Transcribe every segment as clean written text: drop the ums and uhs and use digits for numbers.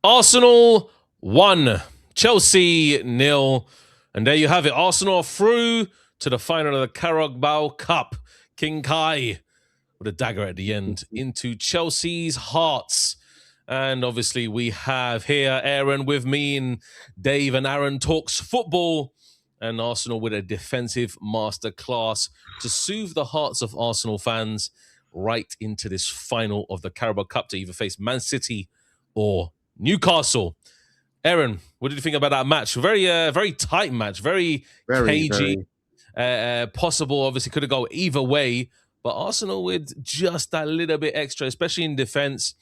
Arsenal 1, Chelsea 0. And there you have it. Arsenal are through to the final of the Carabao Cup. King Kai with a dagger at the end into Chelsea's hearts. And obviously we have here Aaron with me, and Dave and Aaron talks football, and Arsenal with a defensive masterclass to soothe the hearts of Arsenal fans right into this final of the Carabao Cup to either face Man City or Newcastle. Aaron, what did you think about that match? Very tight match, very cagey. Possible, obviously, could have gone either way, but Arsenal with just that little bit extra, especially in defense,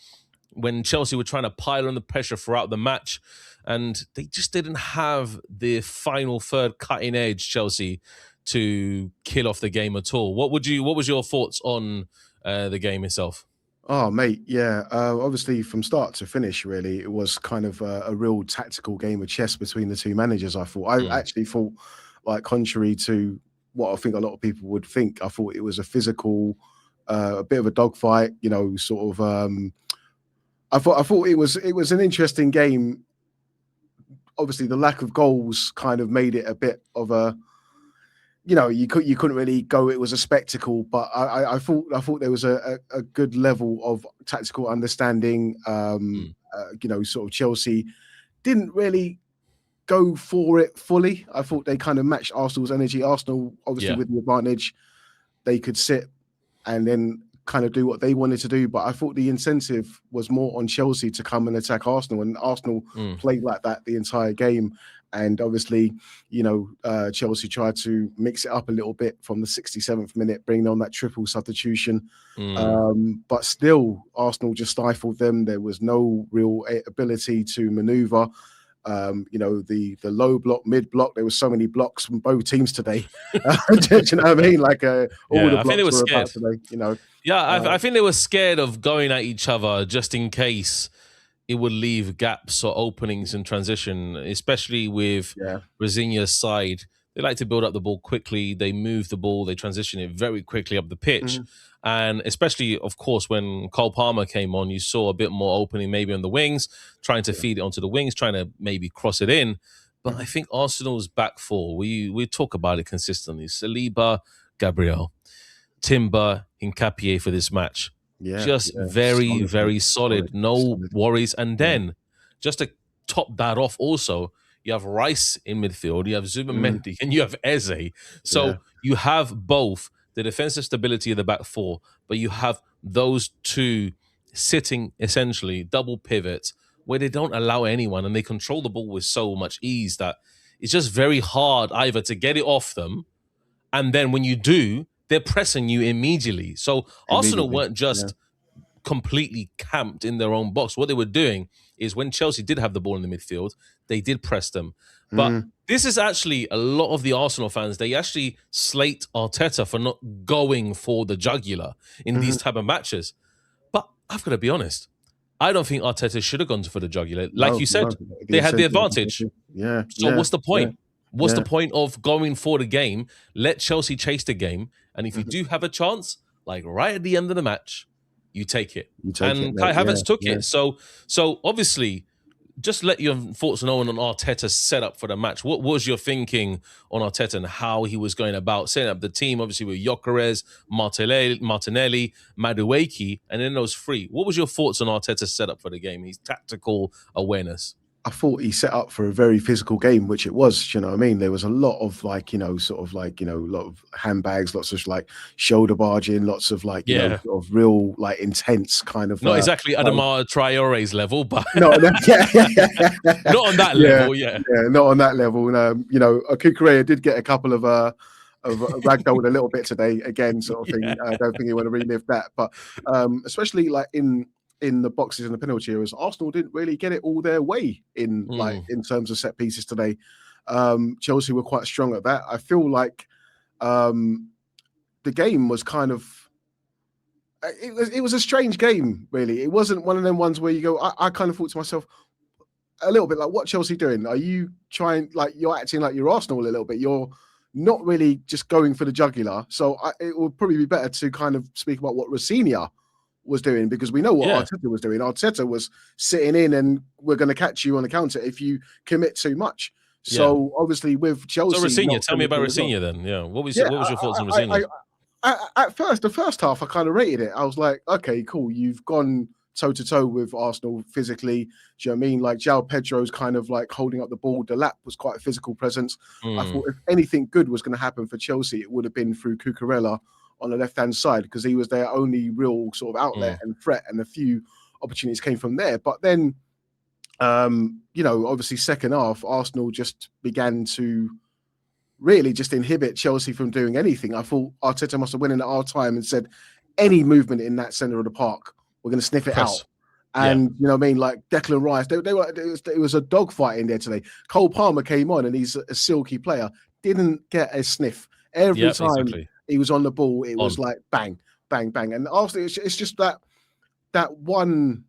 when Chelsea were trying to pile on the pressure throughout the match, and they just didn't have the final third cutting edge, Chelsea, to kill off the game at all. What was your thoughts on the game itself? Oh, mate, yeah. Obviously, from start to finish, really, it was kind of a real tactical game of chess between the two managers, I thought. I actually thought, like, contrary to what I think a lot of people would think, I thought it was a physical, a bit of a dogfight, sort of. I thought it was an interesting game. Obviously, the lack of goals kind of made it a bit of a, you couldn't really go. It was a spectacle, but I thought there was a good level of tactical understanding. Sort of Chelsea didn't really go for it fully. I thought they kind of matched Arsenal's energy. Arsenal, obviously, with the advantage, they could sit and then kind of do what they wanted to do. But I thought the incentive was more on Chelsea to come and attack Arsenal, and Arsenal played like that the entire game. And obviously, Chelsea tried to mix it up a little bit from the 67th minute, bringing on that triple substitution. But still, Arsenal just stifled them. There was no real ability to maneuver. The low block, mid block, there was so many blocks from both teams today. Do you know what I mean? Like all the blocks were about today, I think they were scared of going at each other just in case it would leave gaps or openings in transition, especially with Rosenior's side. They like to build up the ball quickly. They move the ball. They transition it very quickly up the pitch. And especially, of course, when Cole Palmer came on, you saw a bit more opening maybe on the wings, trying to feed it onto the wings, trying to maybe cross it in. But I think Arsenal's back four, we talk about it consistently. Saliba, Gabriel, Timber, Hincapié for this match. Very, very solid. No worries. And then, just to top that off also, you have Rice in midfield, you have Zubimendi, and you have Eze. So you have both the defensive stability of the back four, but you have those two sitting essentially double pivots where they don't allow anyone, and they control the ball with so much ease that it's just very hard either to get it off them, and then when you do, they're pressing you immediately. So Arsenal weren't just completely camped in their own box. What they were doing is when Chelsea did have the ball in the midfield, they did press them. But this is actually a lot of the Arsenal fans, they actually slate Arteta for not going for the jugular in these type of matches. But I've got to be honest, I don't think Arteta should have gone for the jugular. Like you said, they had the advantage. So what's the point? What's the point of going for the game? Let Chelsea chase the game. And if you do have a chance, like right at the end of the match, you take it. And Kai Havertz took it. So obviously, just let your thoughts know on Arteta's setup for the match. What was your thinking on Arteta and how he was going about setting up the team, obviously with Gyökeres, Martinelli, Madueke, and then those three? What was your thoughts on Arteta's setup for the game, his tactical awareness? I thought he set up for a very physical game, which it was. You know what I mean? There was a lot of a lot of handbags, lots of like shoulder barging, lots of of real intense kind of. Not exactly Adama Traore's level, but not on that level. Not on that level. Kukurea did get a couple of ragdolled a little bit today again, sort of thing. I don't think you want to relive that, but especially like in the boxes and the penalty areas, Arsenal didn't really get it all their way in terms of set pieces today. Chelsea were quite strong at that. I feel like the game was kind of it was a strange game, really. It wasn't one of them ones where you go, I kind of thought to myself a little bit like, what Chelsea doing? Are you trying, like, you're acting like you're Arsenal a little bit? You're not really just going for the jugular. So it would probably be better to kind of speak about what Rosenior was doing, because we know what Arteta was doing. Arteta was sitting in and we're going to catch you on the counter if you commit too much. So obviously with Chelsea. So Rafinha, tell me about Rafinha then. Yeah, what was your thoughts on Rafinha? At first, the first half, I kind of rated it. I was like, okay, cool. You've gone toe to toe with Arsenal physically. Do you know what I mean? Like João Pedro's kind of like holding up the ball. The lap was quite a physical presence. I thought if anything good was going to happen for Chelsea, it would have been through Cucurella on the left-hand side, because he was their only real sort of outlet and threat, and a few opportunities came from there. But then, obviously second half, Arsenal just began to really just inhibit Chelsea from doing anything. I thought Arteta must have went in at our time and said, any movement in that centre of the park, we're going to sniff it out. And you know what I mean? Like Declan Rice, it was a dogfight in there today. Cole Palmer came on and he's a silky player, didn't get a sniff. Every time he was on the ball, it was like bang, bang, bang. And Arsenal, it's just that one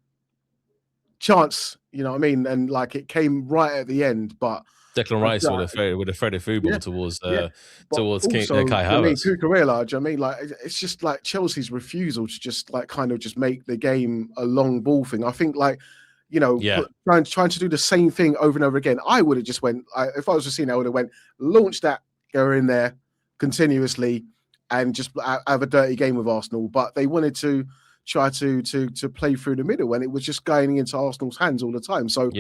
chance, you know what I mean? And like it came right at the end, but Declan Rice with a threaded through ball towards Kai Havertz. I mean, Cucurella, do you know what I mean? Like, it's just like Chelsea's refusal to just like kind of just make the game a long ball thing. I think like, trying to do the same thing over and over again. I would have just went, if I was Racine, I would have went, launch that, go in there continuously and just have a dirty game with Arsenal. But they wanted to try to play through the middle, and it was just going into Arsenal's hands all the time. So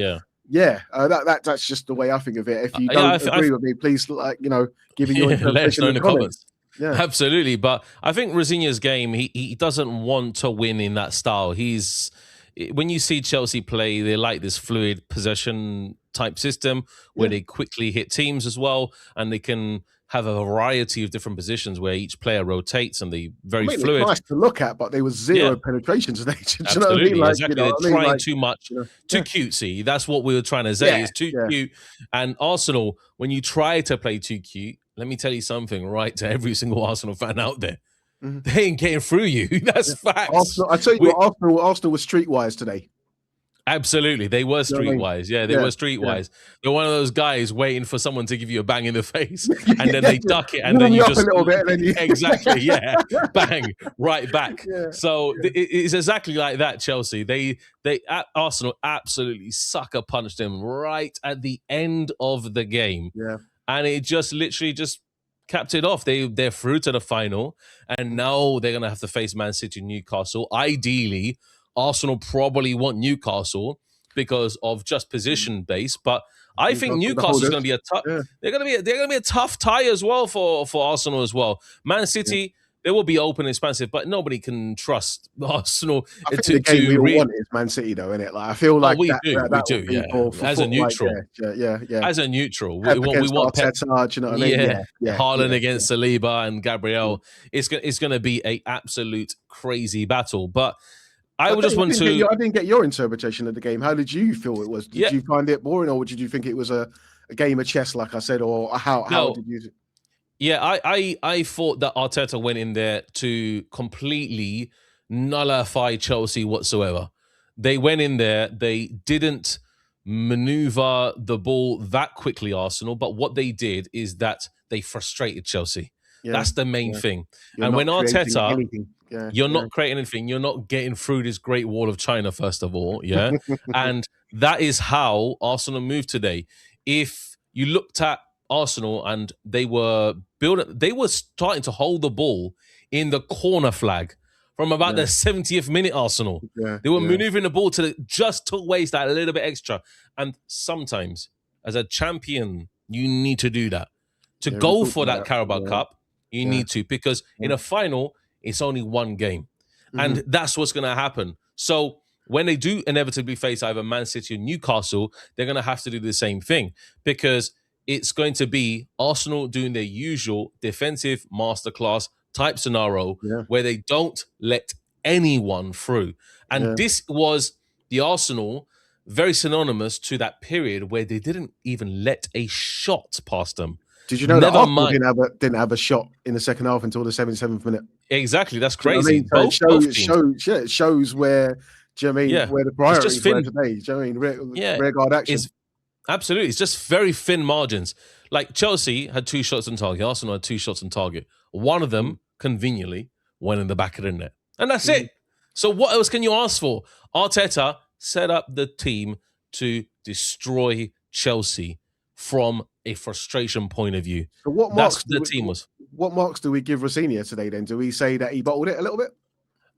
that's just the way I think of it. If you don't agree with me, please, give me your interpretation in the comments. Yeah, absolutely. But I think Rafinha's game, he doesn't want to win in that style. When you see Chelsea play, they like this fluid possession type system where they quickly hit teams as well, and they can have a variety of different positions where each player rotates, and they very fluid. It's nice to look at, but there was zero penetration today. Do you know what I mean? Like, exactly. They're trying too much, too cutesy. That's what we were trying to say. It's too cute. And Arsenal, when you try to play too cute, let me tell you something right to every single Arsenal fan out there. They ain't getting through you. That's facts. I tell you what, Arsenal was streetwise today. Absolutely. They were streetwise. Yeah, they were streetwise. They're one of those guys waiting for someone to give you a bang in the face, and then they duck it, and then you just... a little bit, and then you... Exactly, bang, right back. So it's exactly like that, Chelsea. They Arsenal absolutely sucker punched them right at the end of the game. Yeah. And it just literally just capped it off. They're through to the final, and now they're going to have to face Man City and Newcastle. Ideally, Arsenal probably want Newcastle because of just position base, but I think Newcastle is going to be a tough. Yeah. They're going to be a tough tie as well for Arsenal as well. Man City, they will be open and expansive, but nobody can trust Arsenal. I think the game we all want is Man City, though, isn't it? Like I feel like we do. As a neutral, As a neutral, we want Arteta, you know what I mean? Haaland against Saliba and Gabriel. It's going to be an absolute crazy battle, but. I didn't get your interpretation of the game. How did you feel it was? Did you find it boring, or did you think it was a game of chess, like I said, or how did you? Yeah, I thought that Arteta went in there to completely nullify Chelsea whatsoever. They went in there, they didn't maneuver the ball that quickly, Arsenal, but what they did is that they frustrated Chelsea. That's the main thing. And when Arteta... You're not creating anything. You're not getting through this Great Wall of China, first of all. Yeah. And that is how Arsenal moved today. If you looked at Arsenal and they were starting to hold the ball in the corner flag from about the 70th minute, Arsenal. They were maneuvering the ball just to waste that a little bit extra. And sometimes, as a champion, you need to do that. To go for that Carabao Cup, you need to, because in a final, it's only one game. And that's what's going to happen. So when they do inevitably face either Man City or Newcastle, they're going to have to do the same thing, because it's going to be Arsenal doing their usual defensive masterclass type scenario where they don't let anyone through. And this was the Arsenal very synonymous to that period where they didn't even let a shot past them. Did you know that Arsenal didn't have a shot in the second half until the 77th minute? Exactly, that's crazy. You know I mean? It shows where, do you know what I mean, where the priorities were today. Do you know what I mean? Rear guard action. Absolutely, it's just very thin margins. Like Chelsea had 2 shots on target, Arsenal had 2 shots on target. One of them, conveniently, went in the back of the net. And that's it. So what else can you ask for? Arteta set up the team to destroy Chelsea from a frustration point of view. So what That's marks the team was. What marks do we give Rosenior today then? Do we say that he bottled it a little bit?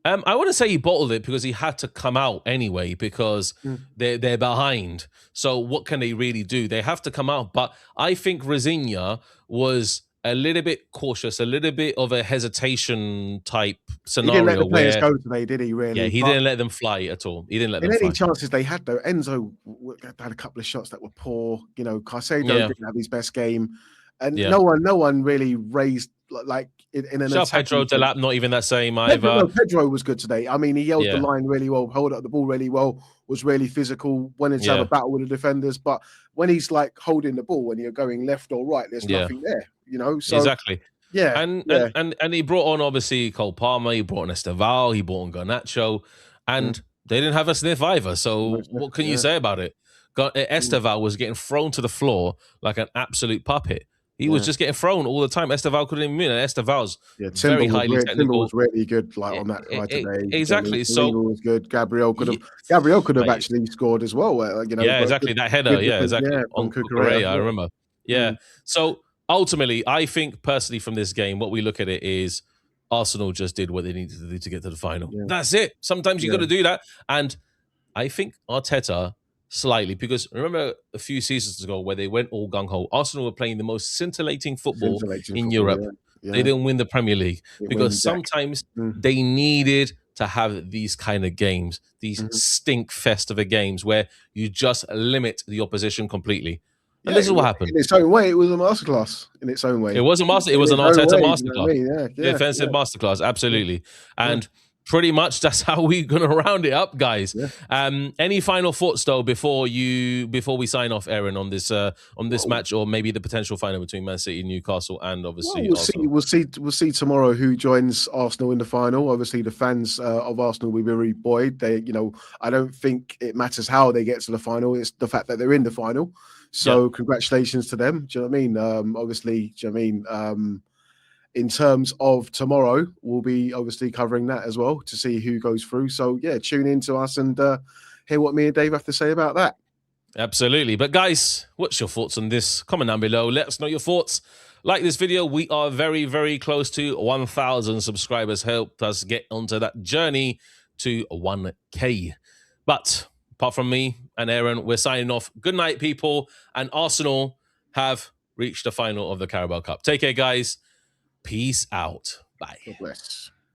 I wouldn't say he bottled it because he had to come out anyway because they're behind. So what can they really do? They have to come out. But I think Rosenior was a little bit cautious, a little bit of a hesitation type scenario. He didn't let the players go today, did he? Really? Yeah, he didn't let them fly at all. He didn't let them fly. Any chances they had, though, Enzo had a couple of shots that were poor. You know, Caicedo didn't have his best game, and no one really raised like in an attack. Pedro Delap, not even that same either. Pedro was good today. I mean, he held the line really well, held up the ball really well, was really physical, went into have a battle with the defenders. But when he's like holding the ball, when you're going left or right, there's nothing there. You know, so exactly. Yeah, and he brought on obviously Cole Palmer, he brought on Esteval, he brought on Garnacho, and they didn't have a sniff either. So what can you say about it? Esteval was getting thrown to the floor like an absolute puppet. He was just getting thrown all the time. Esteval couldn't even move. And Esteval's very highly technical. Timber was really good, like on that side today. Exactly. So was good. Gabriel could have actually scored as well. You know, exactly. That header, exactly. On Cucurella, I remember. Yeah. So ultimately, I think personally from this game, what we look at it is Arsenal just did what they needed to do to get to the final. That's it. Sometimes you got to do that. And I think Arteta slightly, because remember a few seasons ago where they went all gung-ho, Arsenal were playing the most scintillating football in Europe. They didn't win the Premier League because sometimes they needed to have these kind of games, these stink fest of games where you just limit the opposition completely. And this is what happened. In its own way, it was a masterclass. In its own way, it was a master. It was an Arteta masterclass, defensive masterclass, absolutely. And pretty much that's how we're gonna round it up, guys. Any final thoughts though before we sign off, Aaron, on this match, or maybe the potential final between Man City, Newcastle, and obviously we'll see tomorrow who joins Arsenal in the final. Obviously, the fans of Arsenal will be very buoyed. I don't think it matters how they get to the final. It's the fact that they're in the final. So congratulations to them. Do you know what I mean? Obviously, do you know what I mean? In terms of tomorrow, we'll be obviously covering that as well to see who goes through. So tune in to us and hear what me and Dave have to say about that. Absolutely. But guys, what's your thoughts on this? Comment down below. Let us know your thoughts. Like this video. We are very, very close to 1,000 subscribers. Helped us get onto that journey to 1K. But apart from me and Aaron, we're signing off. Good night, people. And Arsenal have reached the final of the Carabao Cup. Take care, guys. Peace out. Bye. God bless.